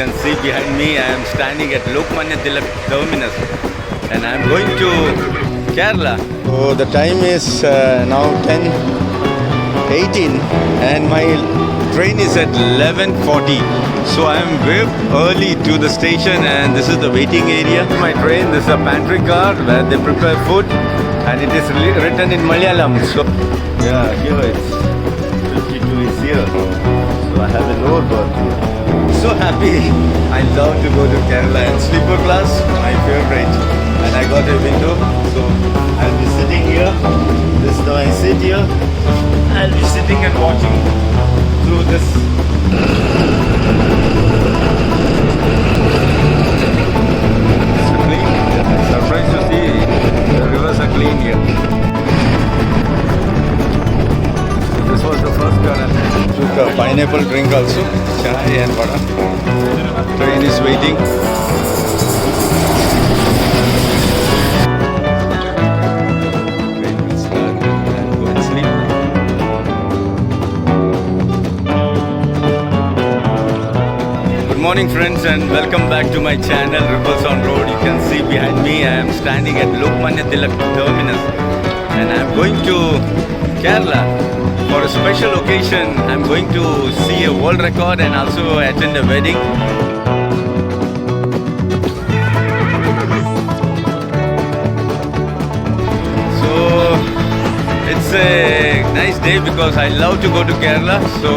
can see behind me I am standing at Lokmanya Tilak terminus and I am going to Kerala. So the time is now 10:18 and my train is at 11:40. So I am way early to the station and this is the waiting area. My train, this is a pantry car where they prepare food and it is written in Malayalam. So yeah, here it's 52 is here. So I have a lower berth here. So happy. I love to go to Kerala and sleeper class, my favorite. And I got a window, so I'll be sitting here. This is how I sit here. I'll be sitting and watching through this. It's clean. I'm surprised to see the rivers are clean here. This was the first car and took a pineapple drink also. Chai and vada. Train is waiting. Train will start and go and sleep. Good morning friends and welcome back to my channel Ripples on Road. You can see behind me I am standing at Lokmanya Tilak terminus and I am going to Kerala. For a special occasion, I'm going to see a world record and also attend a wedding. So it's a nice day because I love to go to Kerala. So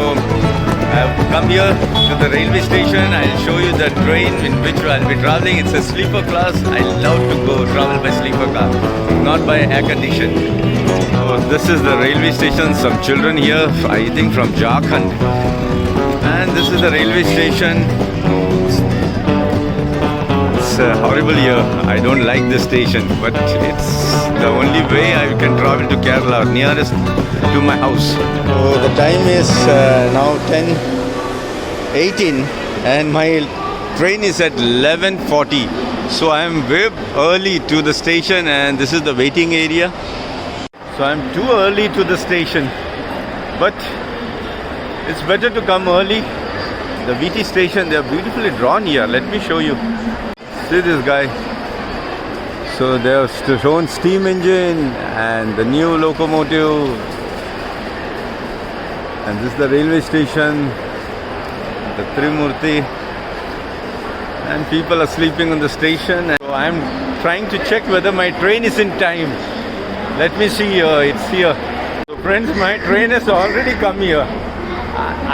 I've come here to the railway station. I'll show you the train in which I'll be traveling. It's a sleeper class. I love to go travel by sleeper car, not by air condition. So this is the railway station. Some children here, I think from Jharkhand. And this is the railway station. It's horrible here. I don't like this station, but it's the only way I can travel to Kerala, nearest to my house. So the time is now 10:18 and my train is at 11:40. So I am way early to the station and this is the waiting area. So I'm too early to the station, but it's better to come early. The VT station, they are beautifully drawn here. Let me show you. See this guy. So they have shown steam engine and the new locomotive. And this is the railway station, the Trimurti. And people are sleeping on the station. So I'm trying to check whether my train is in time. Let me see here, it's here. So friends, my train has already come here.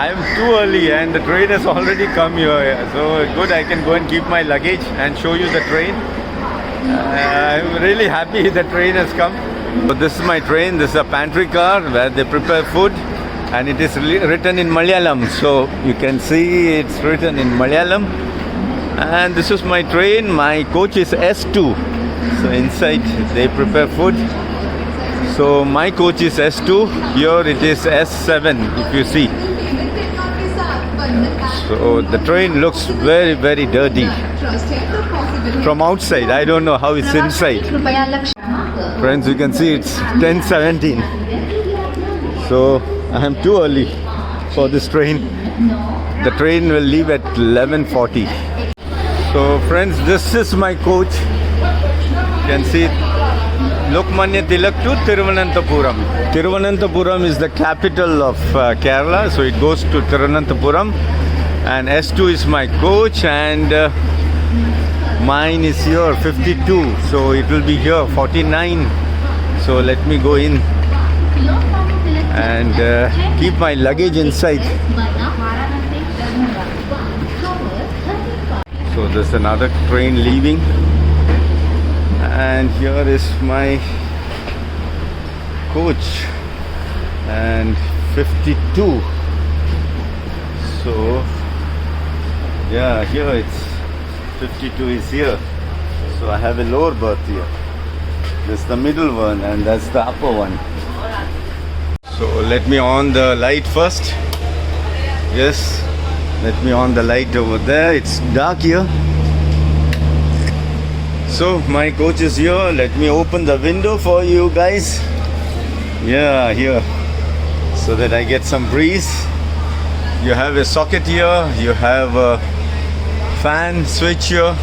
I am too early and the train has already come here. So good, I can go and keep my luggage and show you the train. I'm really happy the train has come. So this is my train, this is a pantry car where they prepare food and it is written in Malayalam. So you can see it's written in Malayalam. And this is my train, my coach is S2. So inside they prepare food. So my coach is S2, here it is S7 if you see. So the train looks very very dirty from outside. I don't know how it's inside. Friends, you can see it's 10:17. So I am too early for this train. The train will leave at 11:40. So friends, this is my coach. You can see it. Lokmanya Tilak to Thiruvananthapuram. Thiruvananthapuram is the capital of Kerala, so it goes to Thiruvananthapuram. And S2 is my coach and mine is here 52, so it will be here 49. So let me go in and keep my luggage inside. So there's another train leaving. And here is my coach and 52. So yeah, here it's 52 is here. So I have a lower berth here. This is the middle one and that's the upper one. So let me on the light first. Yes, let me on the light over there. It's dark here. So my coach is here. Let me open the window for you guys. Yeah, here, so that I get some breeze. You have a socket here. You have fan switch here.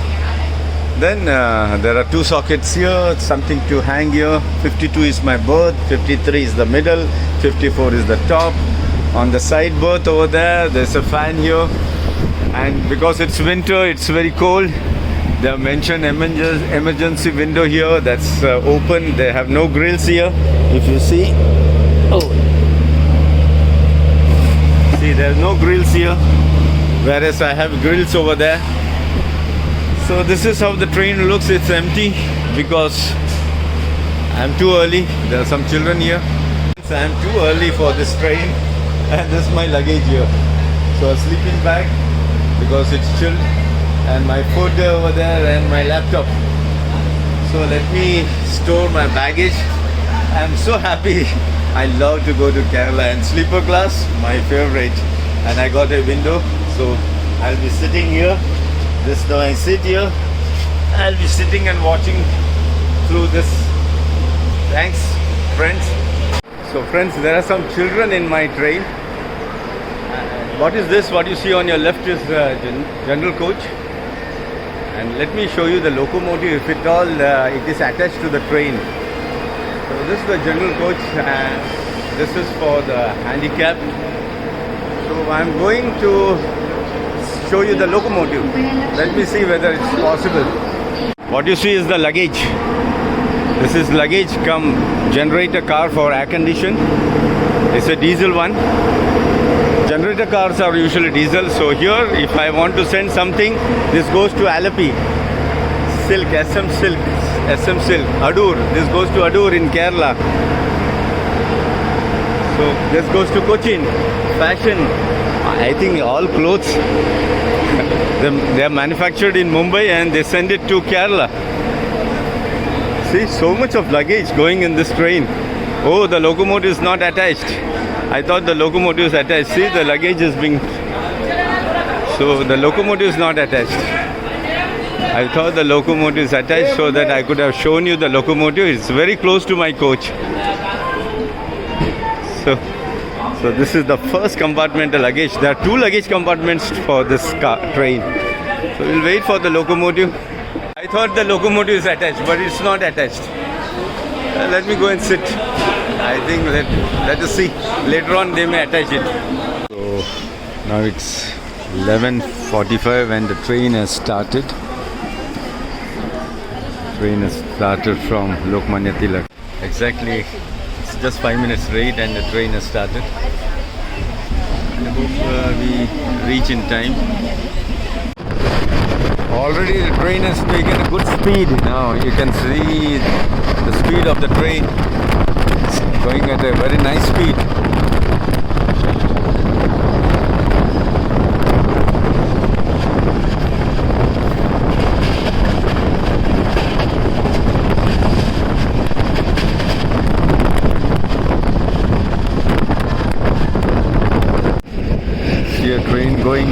Then there are two sockets here, something to hang here. 52 is my berth, 53 is the middle, 54 is the top. On the side berth over there's a fan here. And because it's winter, it's very cold. They have mentioned emergency window here that's open. They have no grills here. If you see, see there's no grills here, whereas I have grills over there. So this is how the train looks. It's empty because I'm too early. There are some children here. So I'm too early for this train, and this is my luggage here. So a sleeping bag because it's chilled, and my food over there and my laptop. So let me store my baggage. I'm so happy. I love to go to Kerala, and sleeper class, my favorite. And I got a window, so I'll be sitting here. This now I sit here. I'll be sitting and watching through this. Thanks, friends. So friends, there are some children in my train. What is this? What you see on your left is general coach. And let me show you the locomotive, if at all it is attached to the train. So this is the general coach, and this is for the handicapped. So I'm going to show you the locomotive. Let me see whether it's possible. What you see is the luggage. This is luggage come generator car for air condition. It's a diesel one. Generator cars are usually diesel. So here, if I want to send something, this goes to Alleppey. Silk, SM Silk, Adur. This goes to Adur in Kerala. So this goes to Cochin. Fashion. I think all clothes they are manufactured in Mumbai and they send it to Kerala. See, so much of luggage going in this train. Oh, the locomotive is not attached. I thought the locomotive is attached. See, the luggage is being... So the locomotive is not attached. I thought the locomotive is attached so that I could have shown you the locomotive. It's very close to my coach. So this is the first compartmental luggage. There are two luggage compartments for this train. So we'll wait for the locomotive. I thought the locomotive is attached, but it's not attached. Let me go and sit. I think let us see. Later on they may attach it. So now it's 11:45 and the train has started. Train has started from Lokmanya Tilak. Exactly, it's just 5 minutes late and the train has started. I hope we reach in time. Already the train has taken a good speed. Now you can see the speed of the train. It's going at a very nice speed. See a train going.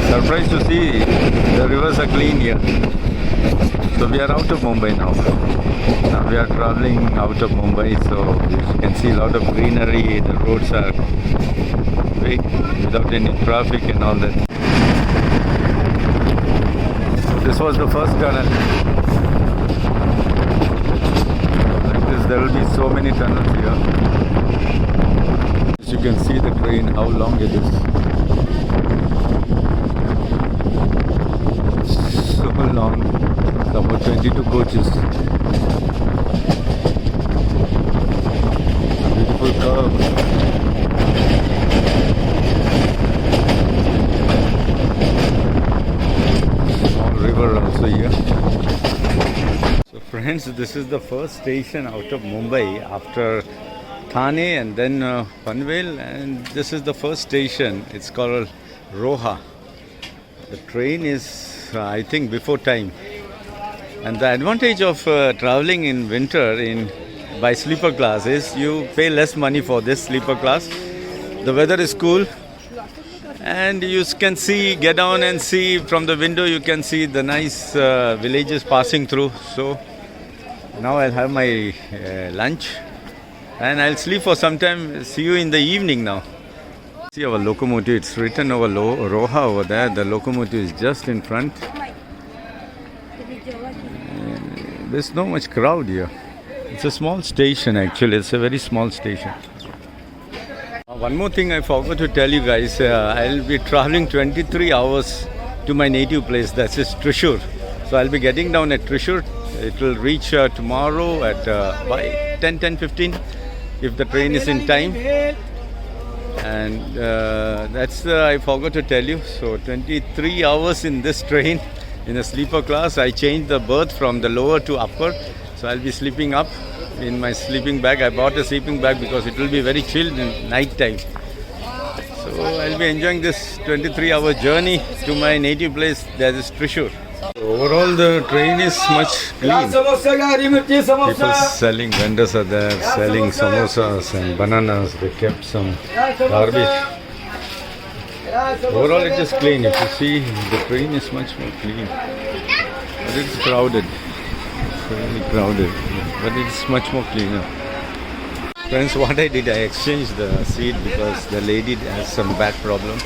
Surprised to see the rivers are clean here. So we are out of Mumbai now. Now we are traveling out of Mumbai, so you can see a lot of greenery. The roads are big without any traffic and all that. This was the first tunnel. Like this, there will be so many tunnels here. As you can see the train, how long it is. So long, about 22 coaches. Beautiful curve. Small river also here. So friends, this is the first station out of Mumbai after Thane and then Panvel, and this is the first station. It's called Roha. The train is, I think, before time. And the advantage of traveling in winter by sleeper class is you pay less money for this sleeper class. The weather is cool And you can see, get down and see from the window, you can see the nice villages passing through. So now I'll have my lunch and I'll sleep for some time. See you in the evening now. See our locomotive, it's written over Roha over there. The locomotive is just in front. There's no much crowd here. It's a small station actually, it's a very small station. One more thing I forgot to tell you guys, I'll be traveling 23 hours to my native place, that's Thrissur. So I'll be getting down at Thrissur. It will reach tomorrow at by 10:15 if the train is in time. And that's I forgot to tell you. So 23 hours in this train in a sleeper class. I changed the berth from the lower to upper. So I'll be sleeping up in my sleeping bag. I bought a sleeping bag because it will be very chilled in night time. So I'll be enjoying this 23-hour journey to my native place, that is Thrissur. Overall the train is much clean. People selling, vendors are there selling samosas and bananas. They kept some garbage. Overall it is clean. If you see, the train is much more clean. But it's crowded. Really crowded, but it's much more cleaner. Friends, what I did, I exchanged the seat because the lady has some back problem.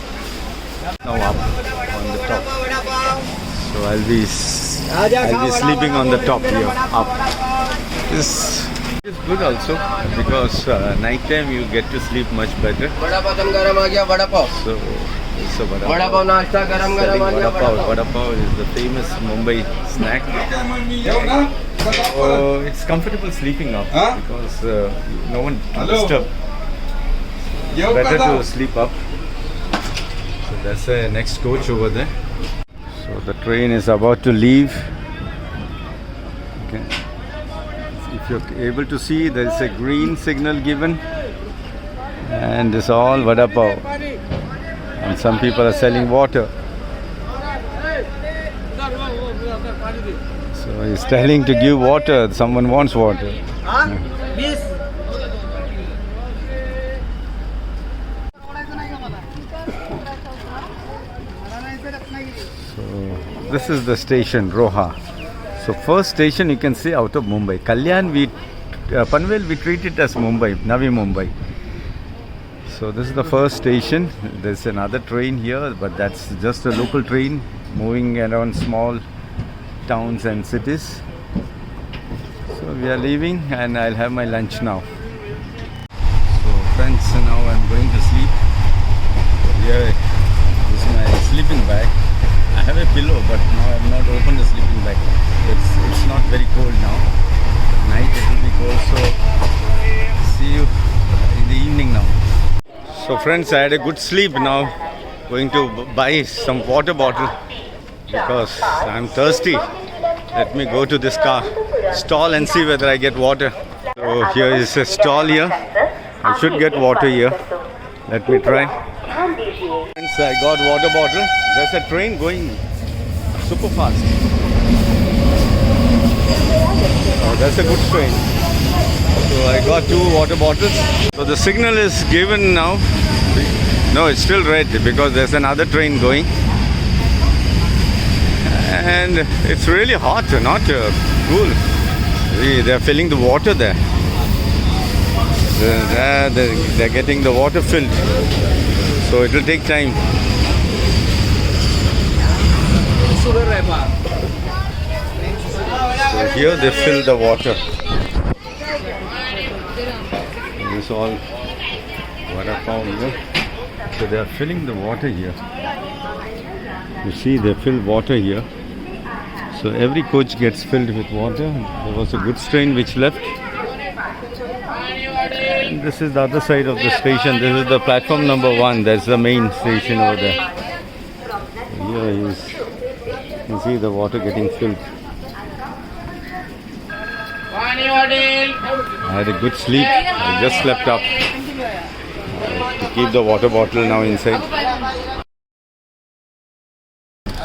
Now up on the top, so I'll be sleeping on the top here, up. This is good also because night time you get to sleep much better. So it's a vada pav. Vada pav is the famous Mumbai snack. It's comfortable sleeping up because no one to disturb. Better to sleep up. So that's the next coach over there. So the train is about to leave. Okay. If you're able to see, there is a green signal given, and it's all vada pav. And some people are selling water. So he's telling to give water. Someone wants water. So this is the station, Roha. So first station you can see out of Mumbai. Kalyan, Panvel we treat it as Mumbai, Navi Mumbai. So this is the first station. There's another train here, but that's just a local train moving around small towns and cities. So we are leaving and I'll have my lunch now. So friends, now I'm going to sleep. Here is my sleeping bag. I have a pillow, but now I have not opened the sleeping bag. It's not very cold now. At night it will be cold, so see you in the evening now. So friends, I had a good sleep now. Going to buy some water bottle because I'm thirsty. Let me go to this car stall and see whether I get water. So here is a stall here. I should get water here. Let me try. Friends, I got water bottle. There's a train going super fast. Oh, that's a good train. So I got 2 water bottles. So the signal is given now. No, it's still red because there's another train going. And it's really hot, not cool. They're filling the water there. They're getting the water filled. So it will take time. So here they fill the water. This all vada pav here. So they are filling the water here. You see, they fill water here. So every coach gets filled with water. There was a goods train which left. And this is the other side of the station. This is the platform number 1. That's the main station over there. Here you can see the water getting filled. I had a good sleep. I just slept up. To keep the water bottle now inside.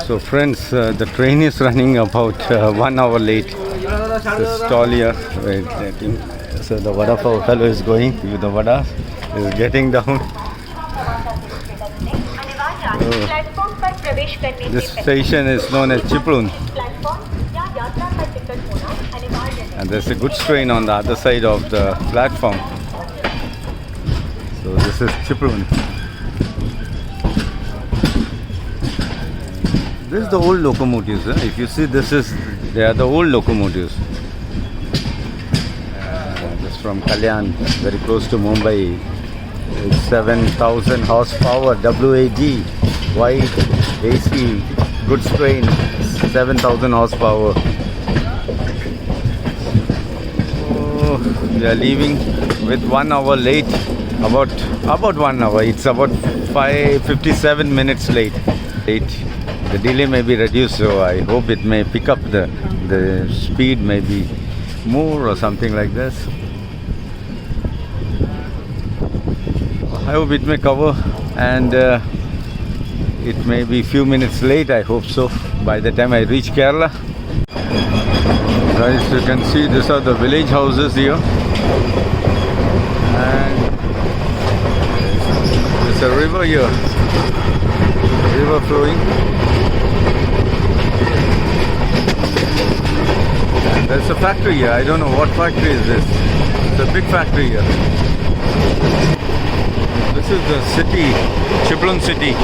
So friends, the train is running about 1 hour late. The stall here, so the vada pav fellow is going with the vada, is getting down. Platform पर प्रवेश करने This से station is known as Chiplun, platform या यात्रा का ticket होना अनिवार्य है। and there's a goods train on the other side of the platform. So this is Chiplun. This is the old locomotives. If you see, they are the old locomotives. This is from Kalyan, very close to Mumbai. It's 7,000 horsepower, WAG, wide, AC, goods train, 7,000 horsepower. Oh, we are leaving with 1 hour late. About 1 hour. It's about 57 minutes late. The delay may be reduced, so I hope it may pick up the speed, maybe more or something like this. I hope it may cover, and it may be few minutes late. I hope so. By the time I reach Kerala, guys, you can see these are the village houses here, and there's a river here, river flowing. And there's a factory here. I don't know what factory is this. It's a big factory here. This is the city, Chiplun city.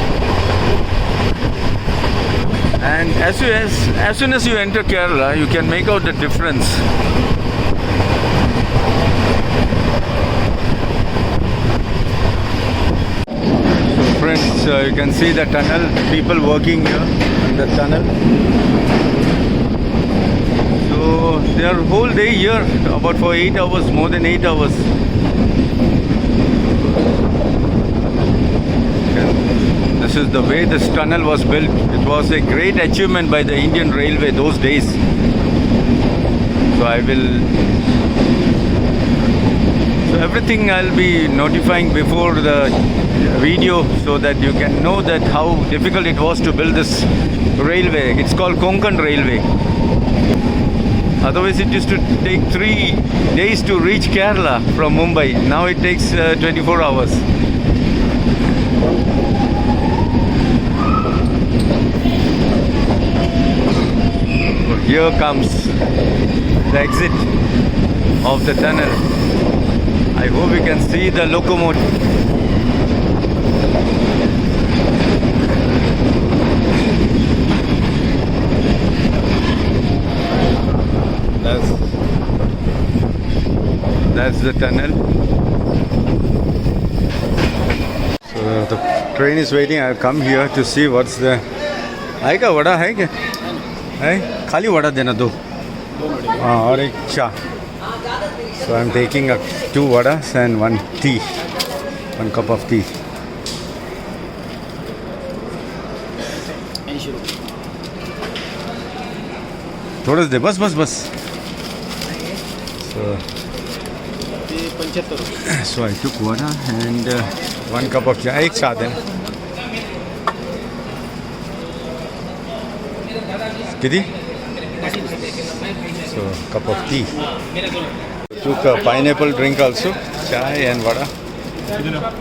And as soon as you enter Kerala, you can make out the difference. So friends, you can see the tunnel, people working here in the tunnel. So they are whole day here, about for 8 hours, more than 8 hours. This is the way this tunnel was built. It was a great achievement by the Indian Railway those days. So everything I'll be notifying before the video, so that you can know that how difficult it was to build this railway. It's called Konkan Railway. Otherwise it used to take 3 days to reach Kerala from Mumbai. Now it takes 24 hours. Here comes the exit of the tunnel. I hope you can see the locomotive. That's the tunnel. So the train is waiting. I'll come here to see what's the. आएगा वड़ा है क्या? है खाली वड़ा देना दो. हाँ और एक चाय. So I'm taking 2 vadas and 1 tea. 1 cup of tea. थोड़ा दे बस. So I took vada and 1 cup of chai. एक साथ है. कितनी? So cup of tea. Took a pineapple drink also. Chai and vada.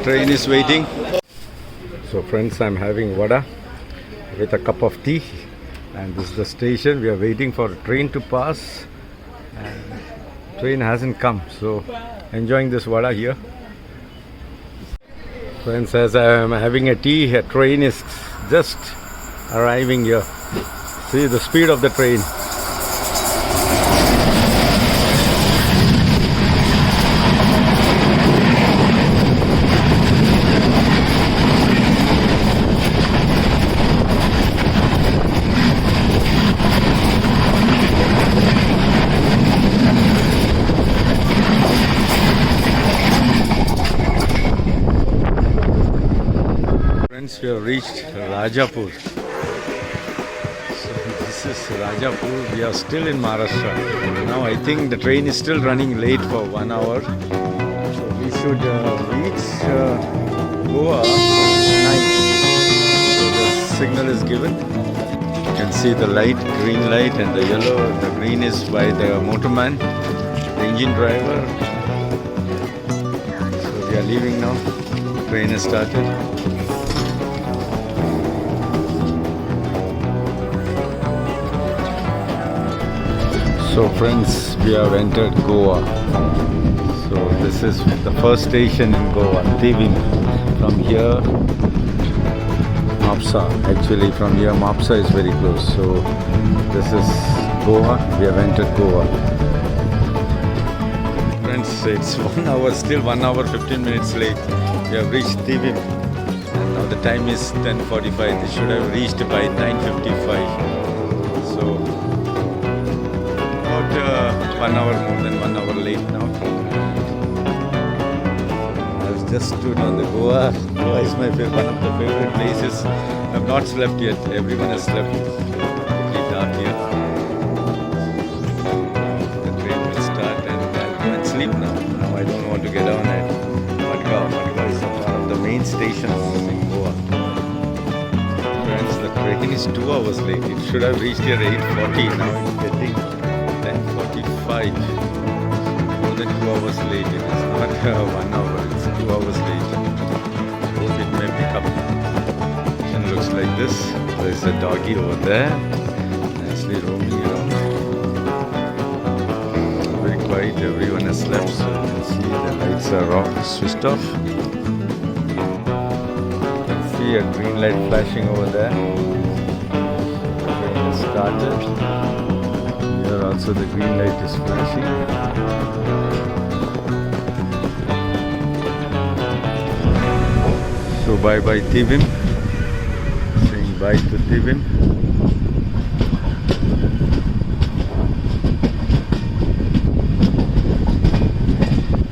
Train is waiting. So friends, I'm having vada with a cup of tea. And this is the station. We are waiting for a train to pass. And train hasn't come. So enjoying this vada here. Friends, as I am having a tea, a train is just arriving here. See the speed of the train. Friends, we have reached Rajapur. So this is Rajapur. We are still in Maharashtra. Now I think the train is still running late for 1 hour. So we should reach Goa 9. So the signal is given. You can see the light, green light, and the yellow. The green is by the motorman, the engine driver. So we are leaving now. Train has started. So friends, we have entered Goa. So this is the first station in Goa, Tivim. From here, Mapsa. Actually from here, Mapsa is very close. So this is Goa. We have entered Goa. Friends, it's 1 hour, still 1 hour 15 minutes late. We have reached Tivim. And now the time is 10:45. They should have reached by 9:55. So about 1 hour, more than 1 hour late now. I was just stood on the Goa. Goa is my one of the favorite places. I have not slept yet. Everyone has slept. It's dark here. The train will start and I'll go and sleep now. Now I don't want to get down at Madgaon. Madgaon is one of the main stations in Goa. Friends, the train is 2 hours late. It should have reached here 8:40. Now it's getting 10:45. More than 2 hours late. It is not 1 hour. It's 2 hours late. Hope it may pick up. It looks like this. There is a doggy over there, nicely roaming around. Very quiet. Everyone has slept, so you can see the lights are off, switched off. You can see a green light flashing over there. Train has started. Here also the green light is flashing. So bye bye Tivim. Saying bye to Tivim.